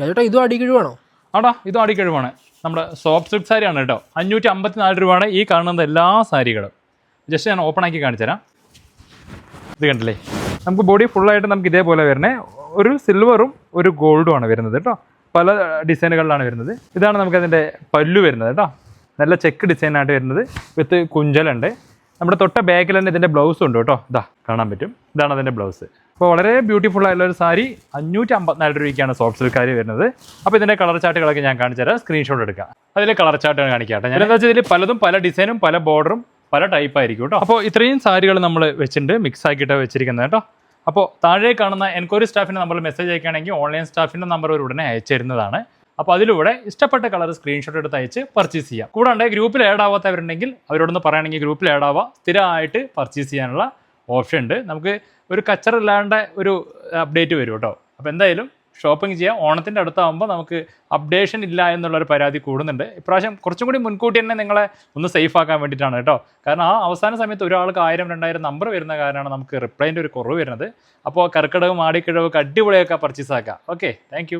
ചേട്ടാ ഇതും അടിക്കിഴിവാണോ? ആടാ ഇതും അടിക്കിഴിവാണ്. നമ്മുടെ സോഫ്റ്റ് സിൽക്ക് സാരിയാണ് കേട്ടോ. 554 രൂപയാണ് ഈ കാണുന്ന എല്ലാ സാരികളും. ജസ്റ്റ് ഞാൻ ഓപ്പൺ ആക്കി കാണിച്ചു തരാം. ഇത് കണ്ടില്ലേ, നമുക്ക് ബോഡി ഫുള്ളായിട്ട് നമുക്ക് ഇതേപോലെ വരണേ. ഒരു സിൽവറും ഒരു ഗോൾഡും ആണ് വരുന്നത് കേട്ടോ. പല ഡിസൈനുകളിലാണ് വരുന്നത്. ഇതാണ് നമുക്കതിൻ്റെ പല്ലു വരുന്നത് കേട്ടോ. നല്ല ചെക്ക് ഡിസൈനായിട്ട് വരുന്നത് വിത്ത് കുഞ്ചലുണ്ട്. നമ്മുടെ തൊട്ട ബാക്കിൽ തന്നെ ഇതിൻ്റെ ബ്ലൗസ് ഉണ്ട് കേട്ടോ. ഇതാ കാണാൻ പറ്റും. ഇതാണ് അതിൻ്റെ ബ്ലൗസ്. അപ്പോൾ വളരെ ബ്യൂട്ടിഫുൾ ആയിട്ടുള്ള ഒരു സാരി 554 രൂപയ്ക്കാണ് സോഫ്റ്റ് സിൽക്ക് സാരി വരുന്നത്. അപ്പോൾ ഇതിൻ്റെ കളർ ചാർട്ടുകളൊക്കെ ഞാൻ കാണിച്ചു തരാം. സ്ക്രീൻഷോട്ട് എടുക്കാം. അതിൽ കളർ ചാർട്ട് കാണിക്കാട്ടെ. ഞാൻ എന്താ വെച്ചാൽ ഇതിൽ പലതും പല ഡിസൈനും പല ബോർഡറും പല ടൈപ്പ് ആയിരിക്കും കേട്ടോ. അപ്പോൾ ഇത്രയും സാരികൾ നമ്മൾ വെച്ചിട്ടുണ്ട്, മിക്സ് ആക്കിയിട്ട് വെച്ചിരിക്കുന്നത് കേട്ടോ. അപ്പോൾ താഴെ കാണുന്ന എൻക്വയറി സ്റ്റാഫിന് നമ്മൾ മെസ്സേജ് അയക്കുകയാണെങ്കിൽ ഓൺലൈൻ സ്റ്റാഫിൻ്റെ നമ്പർ ഒരു ഉടനെ അയച്ചു തരുന്നതാണ്. അപ്പോൾ അതിലൂടെ ഇഷ്ടപ്പെട്ട കളർ സ്ക്രീൻഷോട്ട് എടുത്ത് അയച്ച് പർച്ചേസ് ചെയ്യാം. കൂടാണ്ട് ഗ്രൂപ്പിൽ ആഡ് ആവാത്തവരുണ്ടെങ്കിൽ അവരോടൊന്ന് പറയുകയാണെങ്കിൽ ഗ്രൂപ്പിൽ ആഡ് ആവാം. സ്ഥിരമായിട്ട് പർച്ചേസ് ചെയ്യാനുള്ള ഓപ്ഷൻ ഉണ്ട്. നമുക്ക് ഒരു കച്ചറില്ലാണ്ട് ഒരു അപ്ഡേറ്റ് വരും കേട്ടോ. അപ്പോൾ എന്തായാലും ഷോപ്പിംഗ് ചെയ്യാം. ഓണത്തിൻ്റെ അടുത്താകുമ്പോൾ നമുക്ക് അപ്ഡേഷൻ ഇല്ല എന്നുള്ളൊരു പരാതി കൂടുന്നുണ്ട്. ഇപ്രാവശ്യം കുറച്ചും കൂടി മുൻകൂട്ടി തന്നെ നിങ്ങളെ ഒന്ന് സേഫ് ആക്കാൻ വേണ്ടിയിട്ടാണ് കേട്ടോ. കാരണം ആ അവസാന സമയത്ത് ഒരാൾക്ക് 1000-2000 നമ്പർ വരുന്ന കാരണമാണ് നമുക്ക് റിപ്ലൈൻ്റെ ഒരു കുറവ് വരുന്നത്. അപ്പോൾ കർക്കിടകം ആടിക്കിഴവൊക്കെ അടിപൊളിയൊക്കെ പർച്ചേസ് ആക്കാം. Okay, thank you.